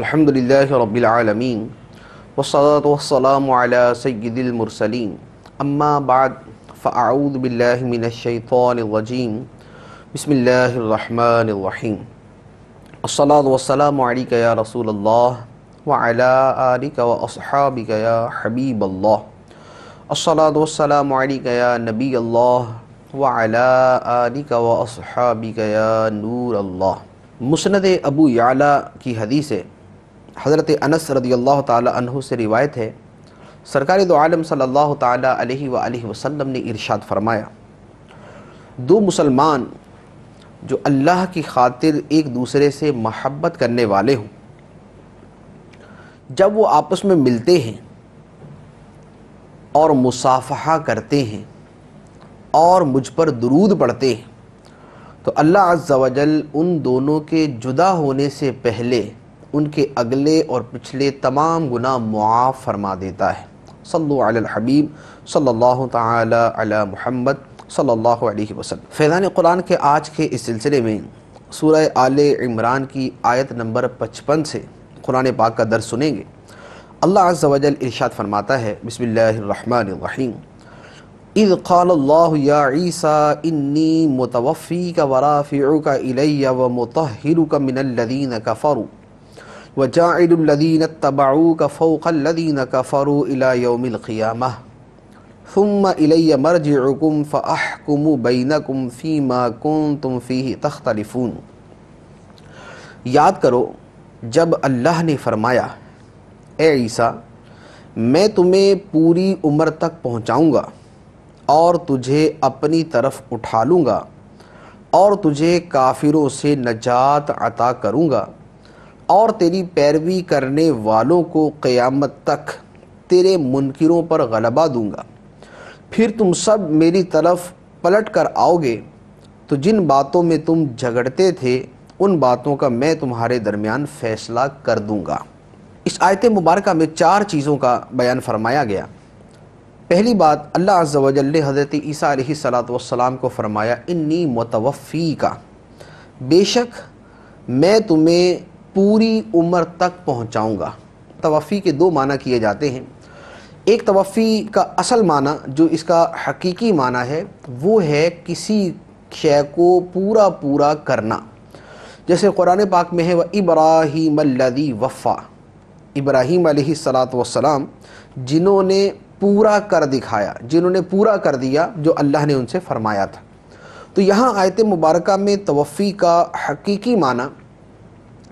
الحمدللہ رب العالمین والصلاة والسلام علی سید المرسلین اما بعد فاعوذ باللہ من الشیطان الرجیم بسم اللہ الرحمن الرحیم الصلاة والسلام علیک یا رسول اللہ وعلی آلک واصحابک یا حبیب اللہ الصلاة والسلام علیک یا نبی اللہ وعلی آلک واصحابک یا نور اللہ۔ مسند ابو یعلا کی حدیث ہے، حضرت انس رضی اللہ تعالی عنہ سے روایت ہے، سرکار دو عالم صلی اللہ تعالی علیہ وآلہ وسلم نے ارشاد فرمایا، دو مسلمان جو اللہ کی خاطر ایک دوسرے سے محبت کرنے والے ہوں، جب وہ آپس میں ملتے ہیں اور مصافحہ کرتے ہیں اور مجھ پر درود پڑھتے ہیں تو اللہ عز و جل ان دونوں کے جدا ہونے سے پہلے ان کے اگلے اور پچھلے تمام گناہ معاف فرما دیتا ہے۔ صلو علی الحبیب صلی اللہ تعالی علی محمد صلی اللہ علیہ وسلم۔ فیضان قرآن کے آج کے اس سلسلے میں سورہ آل عمران کی آیت نمبر 55 سے قرآن پاک کا درس سنیں گے۔ اللہ عز و جل ارشاد فرماتا ہے، بسم اللہ الرحمن الرحیم، اذ قال اللہ یا عیسیٰ انی متوفیک ورافعک الی ومطہرک من الذین کفروا وجاعل الذین اتبعوک فوق الذین کفروا الی یوم القیامہ ثم الی مرجعکم فاحکم بینکم فیما کنتم فیہ تختلفون۔ یاد کرو جب اللہ نے فرمایا، اے عیسیٰ میں تمہیں پوری عمر تک پہنچاؤں گا اور تجھے اپنی طرف اٹھا لوں گا اور تجھے کافروں سے نجات عطا کروں گا اور تیری پیروی کرنے والوں کو قیامت تک تیرے منکروں پر غلبہ دوں گا۔ پھر تم سب میری طرف پلٹ کر آؤ گے تو جن باتوں میں تم جھگڑتے تھے ان باتوں کا میں تمہارے درمیان فیصلہ کر دوں گا۔ اس آیت مبارکہ میں 4 چیزوں کا بیان فرمایا گیا۔ پہلی بات، اللہ عز و جل نے حضرت عیسیٰ علیہ السلام کو فرمایا، انی متوفیک، بے شک میں تمہیں پوری عمر تک پہنچاؤں گا۔ توفی کے 2 معنی کیے جاتے ہیں۔ ایک توفی کا اصل معنی جو اس کا حقیقی معنی ہے وہ ہے کسی شے کو پورا کرنا، جیسے قرآن پاک میں ہے وَإِبْرَاهِيمَ الَّذِي وَفَّى، ابراہیم علیہ السلام جنہوں نے پورا کر دکھایا، جنہوں نے پورا کر دیا جو اللہ نے ان سے فرمایا تھا۔ تو یہاں آیت مبارکہ میں توفی کا حقیقی معنی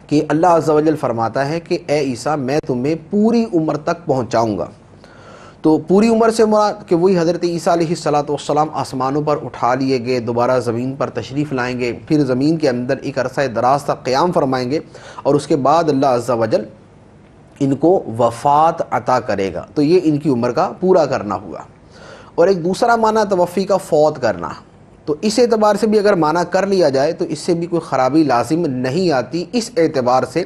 کہ اللہ عز و جل فرماتا ہے کہ اے عیسیٰ میں تمہیں پوری عمر تک پہنچاؤں گا۔ تو پوری عمر سے مراد کہ وہی حضرت عیسیٰ علیہ السلام آسمانوں پر اٹھا لیے گئے، دوبارہ زمین پر تشریف لائیں گے، پھر زمین کے اندر ایک عرصہ دراز تک قیام فرمائیں گے اور اس کے بعد اللہ عز و جل ان کو وفات عطا کرے گا۔ تو یہ ان کی عمر کا پورا کرنا ہوا۔ اور ایک دوسرا معنی توفی کا فوت کرنا، تو اس اعتبار سے بھی اگر معنی کر لیا جائے تو اس سے بھی کوئی خرابی لازم نہیں آتی، اس اعتبار سے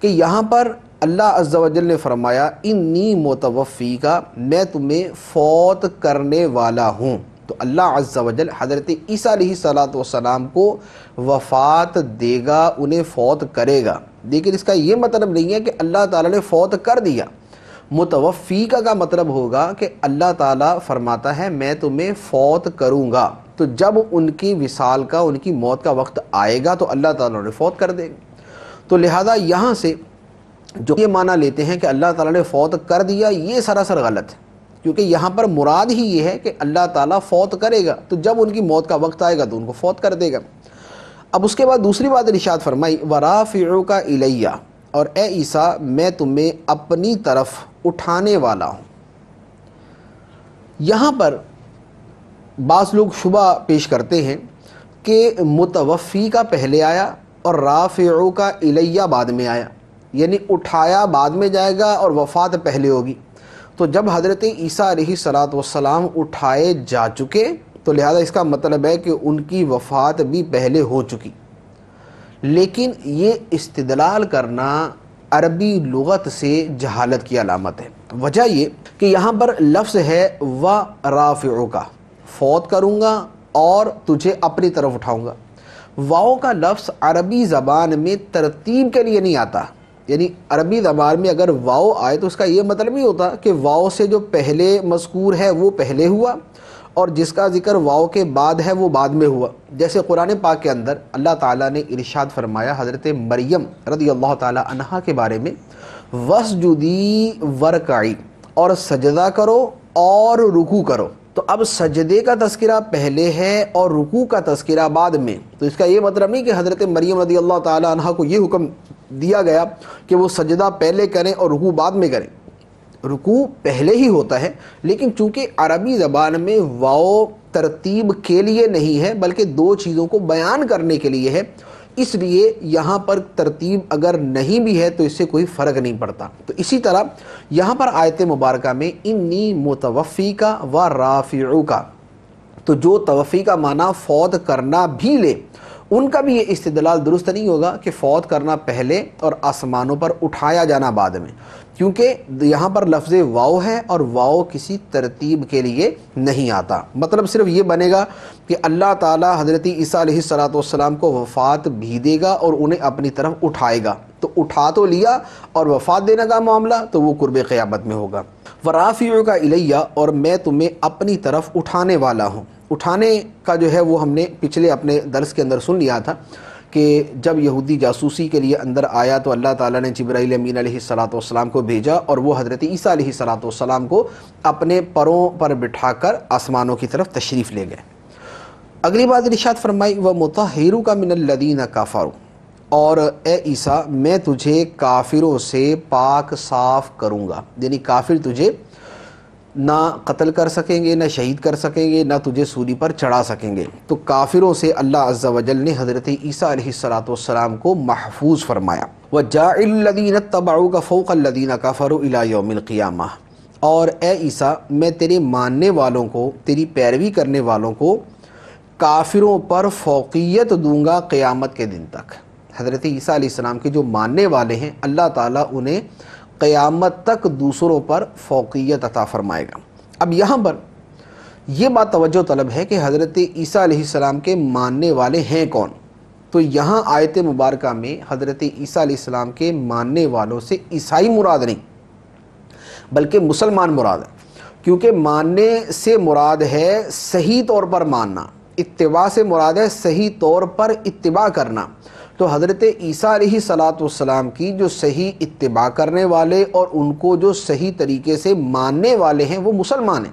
کہ یہاں پر اللہ عز و جل نے فرمایا انی متوفیک، میں تمہیں فوت کرنے والا ہوں۔ تو اللہ عز و جل حضرت عیسیٰ علیہ السلام کو وفات دے گا، انہیں فوت کرے گا، لیکن اس کا یہ مطلب نہیں ہے کہ اللہ تعالیٰ نے فوت کر دیا۔ متوفیقہ کا مطلب ہوگا کہ اللہ تعالیٰ فرماتا ہے میں تمہیں فوت کروں گا، تو جب ان کی وصال کا، ان کی موت کا وقت آئے گا تو اللہ تعالیٰ نے فوت کر دے گا۔ تو لہذا یہاں سے جو یہ معنی لیتے ہیں کہ اللہ تعالیٰ نے فوت کر دیا، یہ سراسر غلط ہے، کیونکہ یہاں پر مراد ہی یہ ہے کہ اللہ تعالیٰ فوت کرے گا، تو جب ان کی موت کا وقت آئے گا تو ان کو فوت کر دے گا۔ اب اس کے بعد دوسری بات ارشاد فرمائی وَرَافِعُكَ إِلَيَّ، اور اے عیسیٰ میں تمہیں اپنی طرف اٹھانے والا ہوں۔ یہاں پر بعض لوگ شبہ پیش کرتے ہیں کہ متوفی کا پہلے آیا اور رافعُكَ إِلَيَّ بعد میں آیا، یعنی اٹھایا بعد میں جائے گا اور وفات پہلے ہوگی۔ تو جب حضرت عیسیٰ علیہ السلام اٹھائے جا چکے تو لہذا اس کا مطلب ہے کہ ان کی وفات بھی پہلے ہو چکی۔ لیکن یہ استدلال کرنا عربی لغت سے جہالت کی علامت ہے۔ وجہ یہ کہ یہاں پر لفظ ہے وَرَافِعُكَ، فوت کروں گا اور تجھے اپنی طرف اٹھاؤں گا۔ واؤ کا لفظ عربی زبان میں ترتیب کے لیے نہیں آتا، یعنی عربی زبان میں اگر واو آئے تو اس کا یہ مطلب نہیں ہوتا کہ واو سے جو پہلے مذکور ہے وہ پہلے ہوا اور جس کا ذکر واو کے بعد ہے وہ بعد میں ہوا. جیسے قرآن پاک کے اندر اللہ تعالیٰ نے ارشاد فرمایا حضرت مریم رضی اللہ تعالیٰ عنہا کے بارے میں، وَاسْجُدِي وَارْكَعِي، اور سجدہ کرو اور رکوع کرو. تو اب سجدے کا تذکرہ پہلے ہے اور رکوع کا تذکرہ بعد میں. تو اس کا یہ مطلب نہیں کہ حضرت مریم رضی اللہ تعالیٰ عنہا کو یہ حکم دیا گیا کہ وہ سجدہ پہلے کریں اور رکوع بعد میں کریں. رکوع پہلے ہی ہوتا ہے، لیکن چونکہ عربی زبان میں واو ترتیب کے لیے نہیں ہے بلکہ دو چیزوں کو بیان کرنے کے لیے ہے، اس لیے یہاں پر ترتیب اگر نہیں بھی ہے تو اس سے کوئی فرق نہیں پڑتا. تو اسی طرح یہاں پر آیت مبارکہ میں انی متوفیکا و رافعوکا، تو جو توفی کا معنی فوت کرنا بھی لے ان کا بھی یہ استدلال درست نہیں ہوگا کہ فوت کرنا پہلے اور آسمانوں پر اٹھایا جانا بعد میں، کیونکہ یہاں پر لفظ واو ہے اور واو کسی ترتیب کے لیے نہیں آتا. مطلب صرف یہ بنے گا کہ اللہ تعالیٰ حضرت عیسیٰ علیہ السلام کو وفات بھی دے گا اور انہیں اپنی طرف اٹھائے گا. تو اٹھا تو لیا اور وفات دینے کا معاملہ تو وہ قرب قیامت میں ہوگا. وَرَافِعُكَ إِلَيَّ، اور میں تمہیں اپنی طرف اٹھانے والا ہوں. اٹھانے کا جو ہے وہ ہم نے پچھلے اپنے درس کے اندر سن لیا تھا کہ جب یہودی جاسوسی کے لیے اندر آیا تو اللہ تعالیٰ نے جبرائیل امین علیہ السلام کو بھیجا اور وہ حضرت عیسیٰ علیہ السلام کو اپنے پروں پر بٹھا کر آسمانوں کی طرف تشریف لے گئے. اگلی بات ارشاد فرمائی وَمُطَهِّرُكَ مِنَ الَّذِينَ كَفَرُوا، اور اے عیسیٰ میں تجھے کافروں سے پاک صاف کروں گا. یعنی کافر تجھے نہ قتل کر سکیں گے، نہ شہید کر سکیں گے، نہ تجھے سولی پر چڑھا سکیں گے. تو کافروں سے اللہ عز و جل نے حضرت عیسیٰ علیہ السلام کو محفوظ فرمایا. وَجَاعِلُ الَّذِينَ اتَّبَعُوكَ فَوْقَ الَّذِينَ كَفَرُوا إِلَى يَوْمِ الْقِيَامَةِ، اور اے عیسیٰ میں تیرے ماننے والوں کو، تیری پیروی کرنے والوں کو کافروں پر فوقیت دوں گا قیامت کے دن تک. حضرت عیسیٰ علیہ السلام کے جو ماننے والے ہیں اللہ تعالیٰ انہیں قیامت تک دوسروں پر فوقیت عطا فرمائے گا. اب یہاں پر یہ بات توجہ طلب ہے کہ حضرت عیسیٰ علیہ السلام کے ماننے والے ہیں کون. تو یہاں آیت مبارکہ میں حضرت عیسیٰ علیہ السلام کے ماننے والوں سے عیسائی مراد نہیں بلکہ مسلمان مراد ہے، کیونکہ ماننے سے مراد ہے صحیح طور پر ماننا، اتباع سے مراد ہے صحیح طور پر اتباع کرنا. تو حضرت عیسیٰ علیہ السلام کی جو صحیح اتباع کرنے والے اور ان کو جو صحیح طریقے سے ماننے والے ہیں وہ مسلمان ہیں.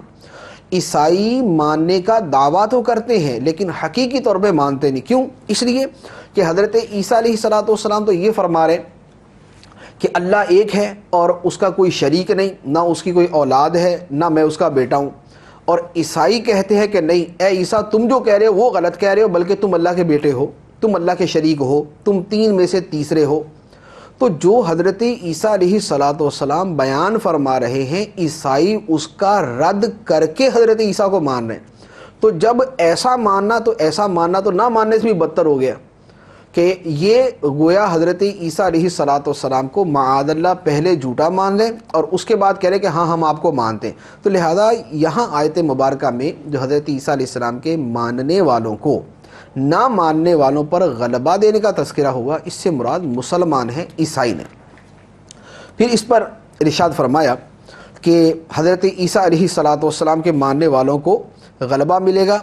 عیسائی ماننے کا دعویٰ تو کرتے ہیں لیکن حقیقی طور پہ مانتے نہیں. کیوں؟ اس لیے کہ حضرت عیسیٰ علیہ السلام تو یہ فرما رہے کہ اللہ ایک ہے اور اس کا کوئی شریک نہیں، نہ اس کی کوئی اولاد ہے نہ میں اس کا بیٹا ہوں. اور عیسائی کہتے ہیں کہ نہیں اے عیسیٰ تم جو کہہ رہے ہو وہ غلط کہہ رہے ہو، بلکہ تم اللہ کے بیٹے ہو، تم اللہ کے شریک ہو، تم تین میں سے تیسرے ہو. تو جو حضرت عیسیٰ علیہ السلام بیان فرما رہے ہیں عیسائی اس کا رد کر کے حضرت عیسیٰ کو مان رہے ہیں. تو جب ایسا ماننا تو نہ ماننے سے بھی بدتر ہو گیا کہ یہ گویا حضرت عیسیٰ علیہ السلام کو معاذ اللہ پہلے جھوٹا مان لیں اور اس کے بعد کہہ رہے کہ ہاں ہم آپ کو مانتے ہیں. تو لہذا یہاں آیت مبارکہ میں جو حضرت عیسیٰ علیہ السلام کے ماننے والوں کو نہ ماننے والوں پر غلبہ دینے کا تذکرہ ہوا، اس سے مراد مسلمان ہیں، عیسائی نے. پھر اس پر ارشاد فرمایا کہ حضرت عیسیٰ علیہ السلام کے ماننے والوں کو غلبہ ملے گا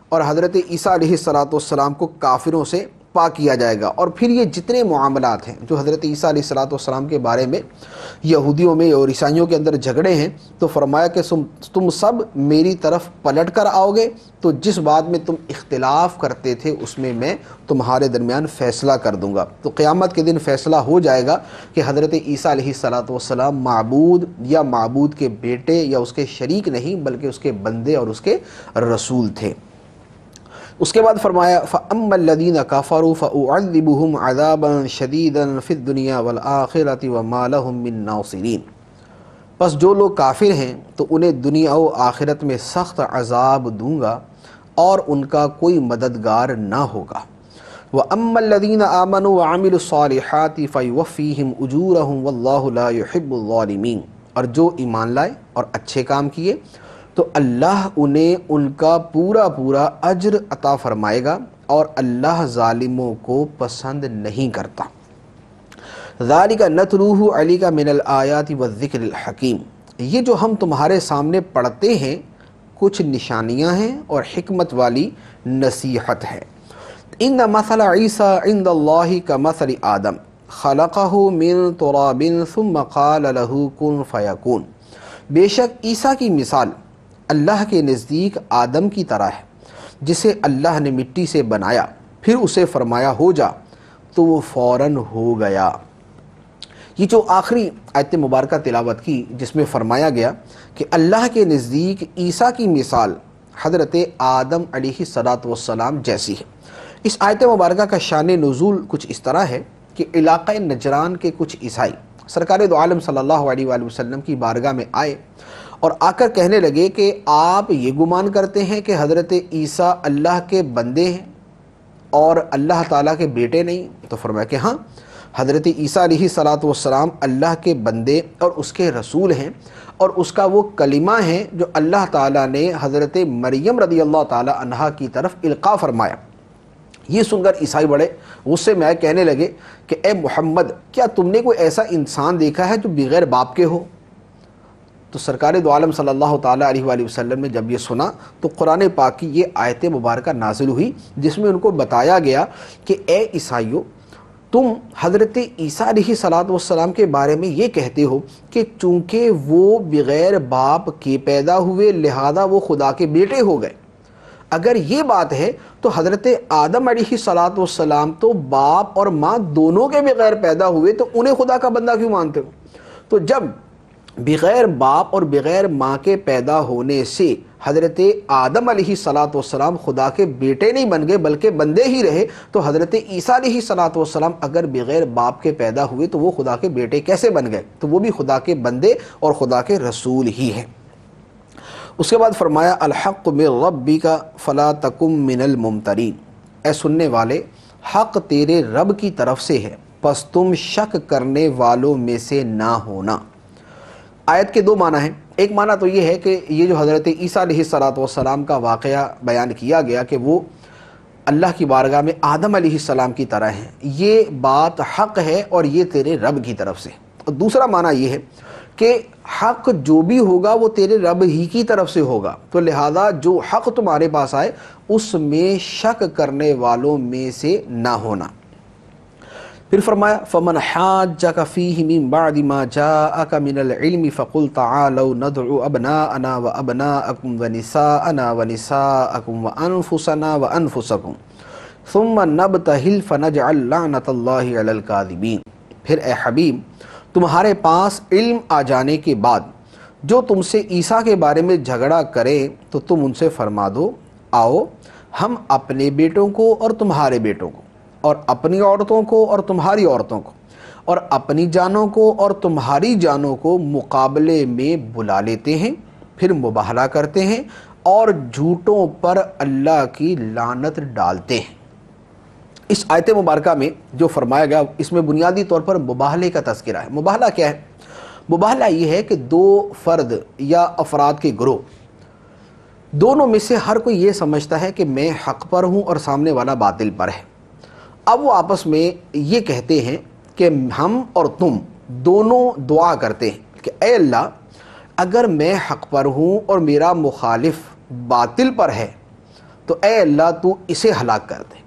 اور حضرت عیسیٰ علیہ السلام کو کافروں سے پاک کیا جائے گا. اور پھر یہ جتنے معاملات ہیں جو حضرت عیسیٰ علیہ السلام کے بارے میں یہودیوں میں اور عیسائیوں کے اندر جھگڑے ہیں، تو فرمایا کہ تم سب میری طرف پلٹ کر آؤ گے تو جس بات میں تم اختلاف کرتے تھے اس میں میں تمہارے درمیان فیصلہ کر دوں گا. تو قیامت کے دن فیصلہ ہو جائے گا کہ حضرت عیسیٰ علیہ السلام معبود یا معبود کے بیٹے یا اس کے شریک نہیں بلکہ اس کے بندے اور اس کے رسول تھے. اس کے بعد فرمایا فَأَمَّا الَّذِينَ كَفَرُوا فَأُعَذِّبُهُمْ عَذَابًا شَدِيدًا فِي الدُّنْيَا وَالْآخِرَةِ وَمَا لَهُم مِّن نَاصِرِينَ، پس جو لوگ کافر ہیں تو انہیں دنیا و آخرت میں سخت عذاب دوں گا اور ان کا کوئی مددگار نہ ہوگا. وَأَمَّا الَّذِينَ آمَنُوا وَعَمِلُوا الصَّالِحَاتِ فَيُوَفِّيهِمْ أُجُورَهُمْ وَاللَّهُ لَا يُحِبُّ الظَّالِمِينَ، اور جو ایمان لائے اور اچھے کام کیے تو اللہ انہیں ان کا پورا اجر عطا فرمائے گا اور اللہ ظالموں کو پسند نہیں کرتا. ذالک نتلوہ علیک من الآیات والذکر الحکیم، یہ جو ہم تمہارے سامنے پڑھتے ہیں کچھ نشانیاں ہیں اور حکمت والی نصیحت ہے۔ ان مثل عیسیٰ عند اللہ کمثل آدم خلقہ من تراب ثم قال له کن فیکون، بے شک عیسیٰ کی مثال اللہ کے نزدیک آدم کی طرح ہے جسے اللہ نے مٹی سے بنایا، پھر اسے فرمایا ہو جا تو وہ فوراً ہو گیا۔ یہ جو آخری آیت مبارکہ تلاوت کی جس میں فرمایا گیا کہ اللہ کے نزدیک عیسیٰ کی مثال حضرت آدم علیہ السلام جیسی ہے، اس آیت مبارکہ کا شان نزول کچھ اس طرح ہے کہ علاقہ نجران کے کچھ عیسائی سرکار دو عالم صلی اللہ علیہ وآلہ وسلم کی بارگاہ میں آئے اور آ کر کہنے لگے کہ آپ یہ گمان کرتے ہیں کہ حضرت عیسیٰ اللہ کے بندے ہیں اور اللہ تعالیٰ کے بیٹے نہیں؟ تو فرمایا کہ ہاں، حضرت عیسیٰ علیہ السلام اللہ کے بندے اور اس کے رسول ہیں، اور اس کا وہ کلمہ ہے جو اللہ تعالیٰ نے حضرت مریم رضی اللہ تعالیٰ عنہا کی طرف القاء فرمایا۔ یہ سن کر عیسائی بڑے غصے میں آئے، کہنے لگے کہ اے محمد، کیا تم نے کوئی ایسا انسان دیکھا ہے جو بغیر باپ کے ہو؟ تو سرکار دو عالم صلی اللہ تعالیٰ علیہ وآلہ وسلم نے جب یہ سنا تو قرآن پاک کی یہ آیت مبارکہ نازل ہوئی جس میں ان کو بتایا گیا کہ اے عیسائیو، تم حضرت عیسیٰ علیہ السلام کے بارے میں یہ کہتے ہو کہ چونکہ وہ بغیر باپ کے پیدا ہوئے لہذا وہ خدا کے بیٹے ہو گئے۔ اگر یہ بات ہے تو حضرت آدم علیہ السلام تو باپ اور ماں دونوں کے بغیر پیدا ہوئے، تو انہیں خدا کا بندہ کیوں مانتے ہو؟ تو جب بغیر باپ اور بغیر ماں کے پیدا ہونے سے حضرت آدم علیہ السلام خدا کے بیٹے نہیں بن گئے بلکہ بندے ہی رہے، تو حضرت عیسیٰ علیہ السلام اگر بغیر باپ کے پیدا ہوئے تو وہ خدا کے بیٹے کیسے بن گئے؟ تو وہ بھی خدا کے بندے اور خدا کے رسول ہی ہیں۔ اس کے بعد فرمایا الحق من ربک فلا تکن من الممترین، اے سننے والے، حق تیرے رب کی طرف سے ہے پس تم شک کرنے والوں میں سے نہ ہونا۔ آیت کے دو معنی ہیں۔ ایک معنی تو یہ ہے کہ یہ جو حضرت عیسیٰ علیہ السلام کا واقعہ بیان کیا گیا کہ وہ اللہ کی بارگاہ میں آدم علیہ السلام کی طرح ہیں، یہ بات حق ہے اور یہ تیرے رب کی طرف سے۔ اور دوسرا معنی یہ ہے کہ حق جو بھی ہوگا وہ تیرے رب ہی کی طرف سے ہوگا، تو لہذا جو حق تمہارے پاس آئے اس میں شک کرنے والوں میں سے نہ ہونا۔ پھر فرمایا فمن حاجک فیہ من بعد ما جاءک من العلم فقل تعالوا ندعو ابناءنا وابناءکم ونساءنا ونساءکم وانفسنا وانفسکم ثم نبتہل فنجعل لعنت اللہ علی الکاذبین۔ پھر اے حبیب، تمہارے پاس علم آ جانے کے بعد جو تم سے عیسیٰ کے بارے میں جھگڑا کرے تو تم ان سے فرما دو، آؤ ہم اپنے بیٹوں کو اور تمہارے بیٹوں کو اور اپنی عورتوں کو اور تمہاری عورتوں کو اور اپنی جانوں کو اور تمہاری جانوں کو مقابلے میں بلا لیتے ہیں، پھر مباہلہ کرتے ہیں اور جھوٹوں پر اللہ کی لعنت ڈالتے ہیں۔ اس آیت مبارکہ میں جو فرمایا گیا اس میں بنیادی طور پر مباہلے کا تذکرہ ہے۔ مباہلہ کیا ہے؟ مباہلہ یہ ہے کہ دو فرد یا افراد کے گروہ، دونوں میں سے ہر کوئی یہ سمجھتا ہے کہ میں حق پر ہوں اور سامنے والا باطل پر ہے۔ اب وہ آپس میں یہ کہتے ہیں کہ ہم اور تم دونوں دعا کرتے ہیں کہ اے اللہ، اگر میں حق پر ہوں اور میرا مخالف باطل پر ہے تو اے اللہ تو اسے ہلاک کر دے،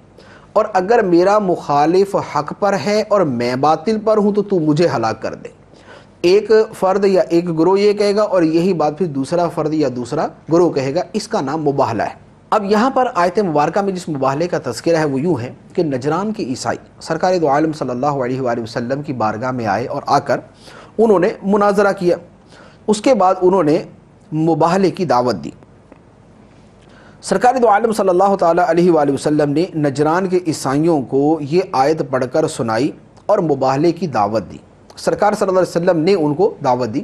اور اگر میرا مخالف حق پر ہے اور میں باطل پر ہوں تو مجھے ہلاک کر دے۔ ایک فرد یا ایک گروہ یہ کہے گا اور یہی بات پھر دوسرا فرد یا دوسرا گروہ کہے گا، اس کا نام مباہلہ ہے۔ اب یہاں پر آیت مبارکہ میں جس مباہلے کا تذکرہ ہے وہ یوں ہے کہ نجران کے عیسائی سرکار دو عالم صلی اللہ علیہ وآلہ وسلم کی بارگاہ میں آئے اور آ کر انہوں نے مناظرہ کیا، اس کے بعد انہوں نے مباہلے کی دعوت دی۔ سرکار دو عالم صلی اللہ تعالیٰ علیہ وآلہ وسلم نے نجران کے عیسائیوں کو یہ آیت پڑھ کر سنائی اور مباہلے کی دعوت دی۔ سرکار صلی اللہ علیہ وسلم نے ان کو دعوت دی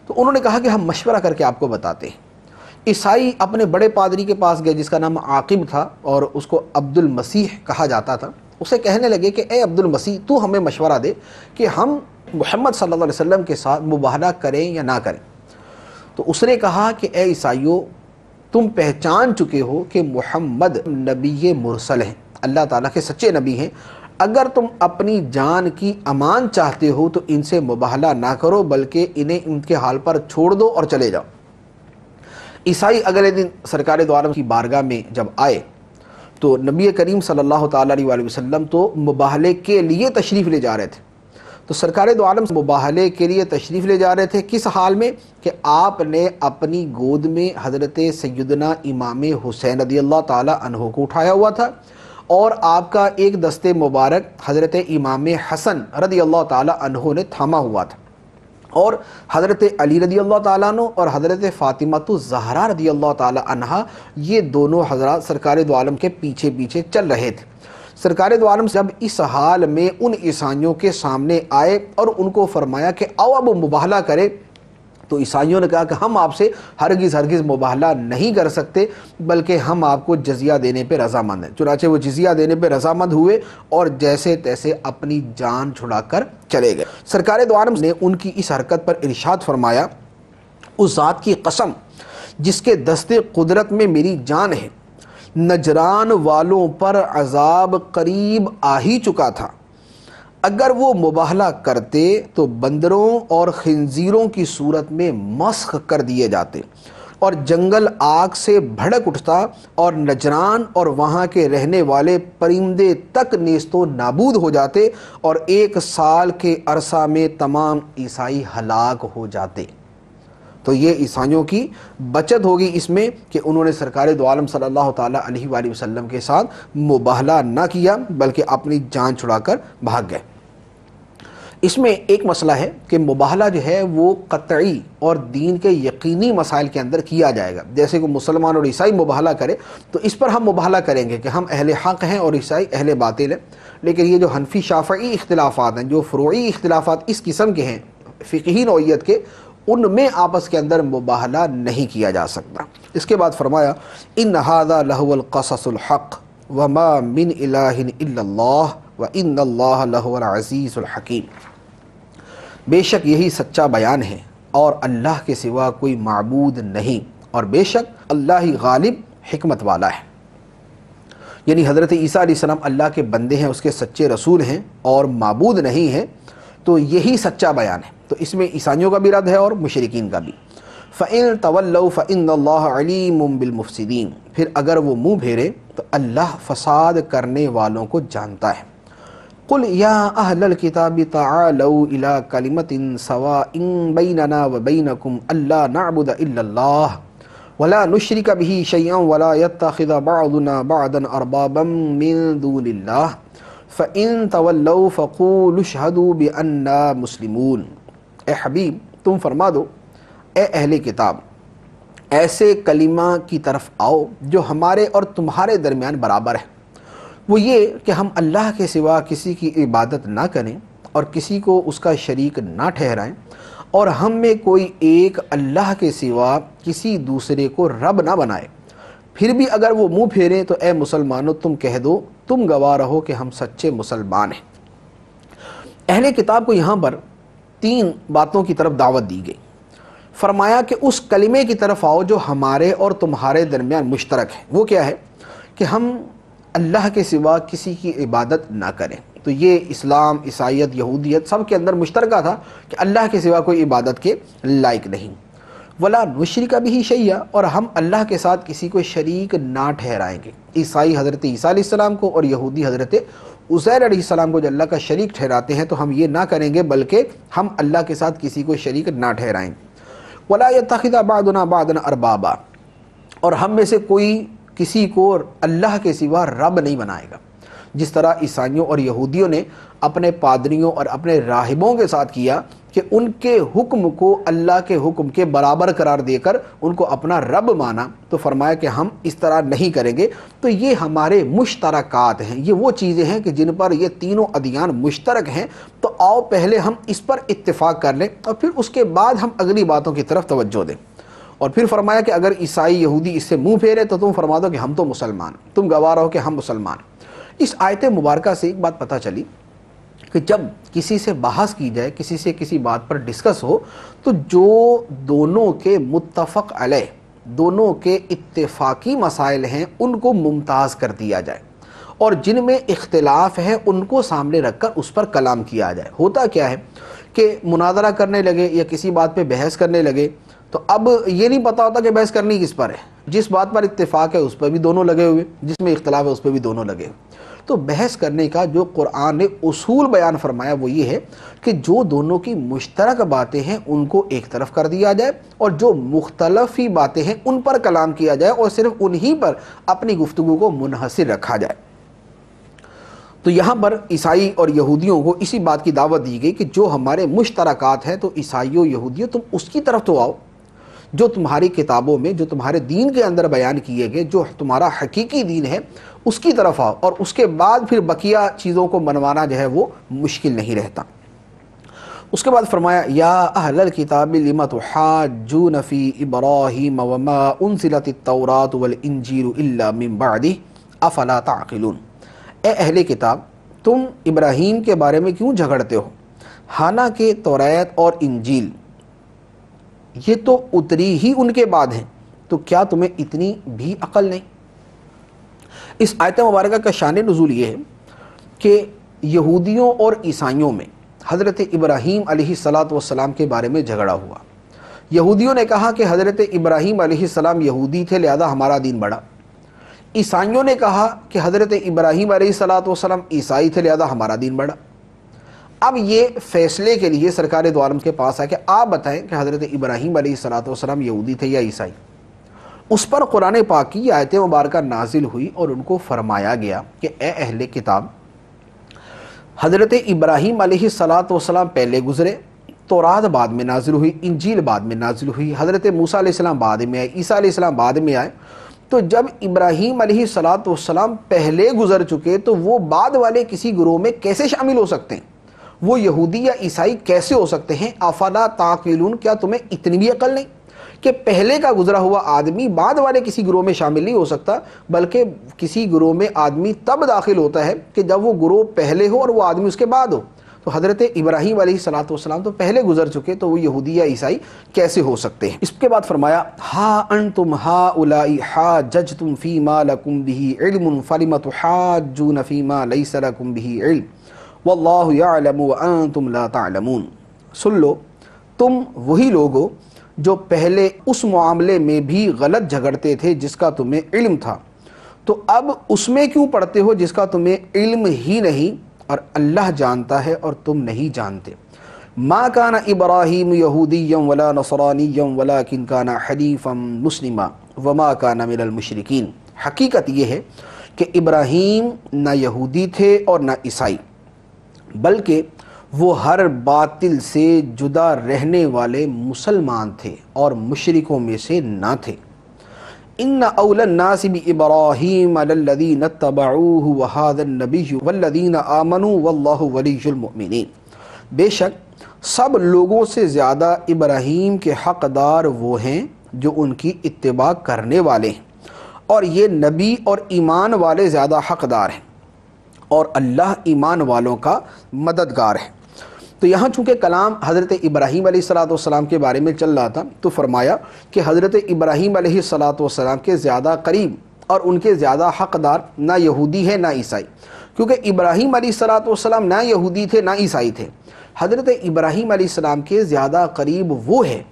تو انہوں نے کہا کہ ہم مشورہ کر کے آپ کو بتاتے ہیں۔ عیسائی اپنے بڑے پادری کے پاس گئے جس کا نام عاقب تھا اور اس کو عبد المسیح کہا جاتا تھا۔ اسے کہنے لگے کہ اے عبد المسیح، تو ہمیں مشورہ دے کہ ہم محمد صلی اللہ علیہ وسلم کے ساتھ مباہلہ کریں یا نہ کریں۔ تو اس نے کہا کہ اے عیسائیو، تم پہچان چکے ہو کہ محمد نبی مرسل ہیں، اللہ تعالیٰ کے سچے نبی ہیں، اگر تم اپنی جان کی امان چاہتے ہو تو ان سے مباہلہ نہ کرو بلکہ انہیں ان کے حال پر چھوڑ دو اور چلے جاؤ۔ عیسائی اگلے دن سرکار دو عالم کی بارگاہ میں جب آئے تو نبی کریم صلی اللہ تعالیٰ علیہ وآلہ وسلم تو مباہلے کے لیے تشریف لے جا رہے تھے۔ تو سرکار دو عالم مباہلے کے لیے تشریف لے جا رہے تھے، کس حال میں کہ آپ نے اپنی گود میں حضرت سیدنا امام حسین رضی اللہ تعالیٰ عنہ کو اٹھایا ہوا تھا، اور آپ کا ایک دست مبارک حضرت امام حسن رضی اللہ تعالیٰ عنہ نے تھاما ہوا تھا، اور حضرت علی رضی اللہ تعالیٰ عنہ اور حضرت فاطمہ الزہرا رضی اللہ تعالیٰ عنہا یہ دونوں حضرات سرکار دو عالم کے پیچھے پیچھے چل رہے تھے۔ سرکار دو عالم جب اس حال میں ان عیسائیوں کے سامنے آئے اور ان کو فرمایا کہ آؤ اب مباہلہ کرے، تو عیسائیوں نے کہا کہ ہم آپ سے ہرگز مباہلہ نہیں کر سکتے بلکہ ہم آپ کو جزیہ دینے پہ رضامند ہیں۔ چنانچہ وہ جزیہ دینے پہ رضامند ہوئے اور جیسے تیسے اپنی جان چھڑا کر چلے گئے۔ سرکار دو عالم نے ان کی اس حرکت پر ارشاد فرمایا، اس ذات کی قسم جس کے دست قدرت میں میری جان ہے، نجران والوں پر عذاب قریب آ ہی چکا تھا، اگر وہ مباہلہ کرتے تو بندروں اور خنزیروں کی صورت میں مسخ کر دیے جاتے اور جنگل آگ سے بھڑک اٹھتا اور نجران اور وہاں کے رہنے والے پرندے تک نیست و نابود ہو جاتے اور 1 سال کے عرصہ میں تمام عیسائی ہلاک ہو جاتے۔ تو یہ عیسائیوں کی بچت ہوگی اس میں کہ انہوں نے سرکار دو عالم صلی اللہ تعالیٰ علیہ وآلہ وسلم کے ساتھ مباہلہ نہ کیا بلکہ اپنی جان چھڑا کر بھاگ گئے۔ اس میں ایک مسئلہ ہے کہ مباہلہ جو ہے وہ قطعی اور دین کے یقینی مسائل کے اندر کیا جائے گا، جیسے کہ مسلمان اور عیسائی مباہلہ کرے تو اس پر ہم مباہلہ کریں گے کہ ہم اہل حق ہیں اور عیسائی اہل باطل ہیں، لیکن یہ جو حنفی شافعی اختلافات ہیں، جو فروعی اختلافات اس قسم کے ہیں فقہی نوعیت کے، ان میں آپس کے اندر مباہلہ نہیں کیا جا سکتا۔ اس کے بعد فرمایا ان ھذا لہو القصص الحق وما من الہ الا اللہ وان اللہ لہو العزیز الحکیم، بے شک یہی سچا بیان ہے اور اللہ کے سوا کوئی معبود نہیں، اور بے شک اللہ ہی غالب حکمت والا ہے۔ یعنی حضرت عیسیٰ علیہ السلام اللہ کے بندے ہیں، اس کے سچے رسول ہیں اور معبود نہیں ہیں، تو یہی سچا بیان ہے۔ تو اس میں عیسائیوں کا بھی رد ہے اور مشرکین کا بھی۔ فَإِن تَوَلَّوْا فَإِنَّ اللَّهَ عَلِيمٌ بِالْمُفْسِدِينَ، پھر اگر وہ منہ پھیرے تو اللہ فساد کرنے والوں کو جانتا ہے۔ قُلْ يَا أَهْلَ الْكِتَابِ تَعَالَوْا إِلَىٰ كَلِمَةٍ سَوَاءٍ بَيْنَنَا وَبَيْنَكُمْ أَلَّا نَعْبُدَ إِلَّا اللَّهَ وَلَا نُشْرِكَ بِهِ شَيْئًا وَلَا يَتَّخِذَ بَعْضُنَا بَعْضًا أَرْبَابًا مِّن دُونِ اللَّهِ فَإِن تَوَلَّوْا فَقُولُوا اشْهَدُوا بِأَنَّا مُسْلِمُونَ۔ اے حبیب تم فرما دو، اے اہل کتاب، ایسے کلمہ کی طرف آؤ جو ہمارے اور تمہارے درمیان برابر ہے، وہ یہ کہ ہم اللہ کے سوا کسی کی عبادت نہ کریں اور کسی کو اس کا شریک نہ ٹھہرائیں، اور ہم میں کوئی ایک اللہ کے سوا کسی دوسرے کو رب نہ بنائے۔ پھر بھی اگر وہ منہ پھیریں تو اے مسلمانوں تم کہہ دو، تم گواہ رہو کہ ہم سچے مسلمان ہیں۔ اہل کتاب کو یہاں پر 3 باتوں کی طرف دعوت دی گئی۔ فرمایا کہ اس کلمے کی طرف آؤ جو ہمارے اور تمہارے درمیان مشترک ہے۔ وہ کیا ہے کہ ہم اللہ کے سوا کسی کی عبادت نہ کریں۔ تو یہ اسلام، عیسائیت، یہودیت سب کے اندر مشترکہ تھا کہ اللہ کے سوا کوئی عبادت کے لائق نہیں۔ ولا نشرک بہ شیئا، اور ہم اللہ کے ساتھ کسی کو شریک نہ ٹھہرائیں گے۔ عیسائی حضرت عیسیٰ علیہ السلام کو اور یہودی حضرت عزیر علیہ السلام کو جو اللہ کا شریک ٹھہراتے ہیں تو ہم یہ نہ کریں گے بلکہ ہم اللہ کے ساتھ کسی کو شریک نہ ٹھہرائیں۔ ولا یتخذ بعضنا بعضا اربابا، اور ہم میں سے کوئی کسی کو اللہ کے سوا رب نہیں بنائے گا، جس طرح عیسائیوں اور یہودیوں نے اپنے پادریوں اور اپنے راہبوں کے ساتھ کیا کہ ان کے حکم کو اللہ کے حکم کے برابر قرار دے کر ان کو اپنا رب مانا۔ تو فرمایا کہ ہم اس طرح نہیں کریں گے۔ تو یہ ہمارے مشترکات ہیں، یہ وہ چیزیں ہیں کہ جن پر یہ تینوں ادیان مشترک ہیں، تو آؤ پہلے ہم اس پر اتفاق کر لیں اور پھر اس کے بعد ہم اگلی باتوں کی طرف توجہ دیں۔ اور پھر فرمایا کہ اگر عیسائی یہودی اس سے منہ پھیرے تو تم فرما دو کہ ہم تو مسلمان، تم گواہ رہو کہ ہم مسلمان۔ اس آیت مبارکہ سے ایک بات پتہ چلی کہ جب کسی سے بحث کی جائے، کسی سے کسی بات پر ڈسکس ہو، تو جو دونوں کے متفق علیہ، دونوں کے اتفاقی مسائل ہیں، ان کو ممتاز کر دیا جائے، اور جن میں اختلاف ہے ان کو سامنے رکھ کر اس پر کلام کیا جائے۔ ہوتا کیا ہے کہ مناظرہ کرنے لگے یا کسی بات پہ بحث کرنے لگے تو اب یہ نہیں پتہ ہوتا کہ بحث کرنی کس پر ہے، جس بات پر اتفاق ہے اس پر بھی دونوں لگے ہوئے، جس میں اختلاف ہے اس پہ بھی دونوں لگے ہوئے۔ تو بحث کرنے کا جو قرآن نے اصول بیان فرمایا وہ یہ ہے کہ جو دونوں کی مشترک باتیں ہیں ان کو ایک طرف کر دیا جائے اور جو مختلف ہی باتیں ہیں ان پر کلام کیا جائے اور صرف انہی پر اپنی گفتگو کو منحصر رکھا جائے۔ تو یہاں پر عیسائی اور یہودیوں کو اسی بات کی دعوت دی گئی کہ جو ہمارے مشترکات ہیں تو عیسائیوں یہودیوں تم اس کی طرف تو آؤ جو تمہاری کتابوں میں، جو تمہارے دین کے اندر بیان کیے گئے، جو تمہارا حقیقی دین ہے اس کی طرف آؤ، اور اس کے بعد پھر بقیہ چیزوں کو منوانا جو ہے وہ مشکل نہیں رہتا۔ اس کے بعد فرمایا یا اہل الکتاب لم تحاجون فی ابراہیم وما انزلت التوراۃ والانجیل الا من بعدہ افلا تعقلون، اے اہل کتاب تم ابراہیم کے بارے میں کیوں جھگڑتے ہو حالانکہ توریت اور انجیل یہ تو اتری ہی ان کے بعد ہیں، تو کیا تمہیں اتنی بھی عقل نہیں؟ اس آیت مبارکہ کا شان نزول یہ ہے کہ یہودیوں اور عیسائیوں میں حضرت ابراہیم علیہ السلام کے بارے میں جھگڑا ہوا۔ یہودیوں نے کہا کہ حضرت ابراہیم علیہ السلام یہودی تھے لہذا ہمارا دین بڑھا، عیسائیوں نے کہا کہ حضرت ابراہیم علیہ السلام عیسائی تھے لہذا ہمارا دین بڑھا۔ اب یہ فیصلے کے لیے سرکار دو عالم کے پاس آئے کہ آپ بتائیں کہ حضرت ابراہیم علیہ السلام یہودی تھے یا عیسائی۔ اس پر قرآن پاک کی آیت مبارکہ نازل ہوئی اور ان کو فرمایا گیا کہ اے اہل کتاب حضرت ابراہیم علیہ السلام پہلے گزرے، تورات بعد میں نازل ہوئی، انجیل بعد میں نازل ہوئی، حضرت موسیٰ علیہ السلام بعد میں آئے، عیسیٰ علیہ السلام بعد میں آئے۔ تو جب ابراہیم علیہ السلام پہلے گزر چکے تو وہ بعد والے کسی گروہ میں کیسے شامل ہو سکتے ہیں؟ وہ یہودی یا عیسائی کیسے ہو سکتے ہیں؟ افلا تعقلون، کیا تمہیں اتنی بھی عقل نہیں کہ پہلے کا گزرا ہوا آدمی بعد والے کسی گروہ میں شامل نہیں ہو سکتا، بلکہ کسی گروہ میں آدمی تب داخل ہوتا ہے کہ جب وہ گروہ پہلے ہو اور وہ آدمی اس کے بعد ہو۔ تو حضرت ابراہیم علیہ السلام تو پہلے گزر چکے، تو وہ یہودی یا عیسائی کیسے ہو سکتے ہیں؟ اس کے بعد فرمایا ہا انتم ہؤلاء حاججتم فیما لکم بہ علم فلم تحاجون فیما لیس لکم بہ علم واللہ یعلم وانتم لا تعلمون، سن لو تم وہی لوگ ہو جو پہلے اس معاملے میں بھی غلط جھگڑتے تھے جس کا تمہیں علم تھا، تو اب اس میں کیوں پڑتے ہو جس کا تمہیں علم ہی نہیں، اور اللہ جانتا ہے اور تم نہیں جانتے۔ ما کان ابراہیم یہودیا ولا نصرانیا ولکن کان حنیفا مسلما وما کان من المشرکین، حقیقت یہ ہے کہ ابراہیم نہ یہودی تھے اور نہ عیسائی، بلکہ وہ ہر باطل سے جدا رہنے والے مسلمان تھے اور مشرکوں میں سے نہ تھے۔ ان اول الناس بابراہیم للذین اتبعوہ وہذا النبی والذین آمنوا واللہ ولی المؤمنین، بے شک سب لوگوں سے زیادہ ابراہیم کے حقدار وہ ہیں جو ان کی اتباع کرنے والے ہیں، اور یہ نبی اور ایمان والے زیادہ حقدار ہیں، اور اللہ ایمان والوں کا مددگار ہے۔ تو یہاں چونکہ کلام حضرت ابراہیم علیہ السلام کے بارے میں چل رہا تھا تو فرمایا کہ حضرت ابراہیم علیہ السلام کے زیادہ قریب اور ان کے زیادہ حقدار نہ یہودی ہے نہ عیسائی، کیونکہ ابراہیم علیہ السلام نہ یہودی تھے نہ عیسائی تھے۔ حضرت ابراہیم علیہ السلام کے زیادہ قریب وہ ہے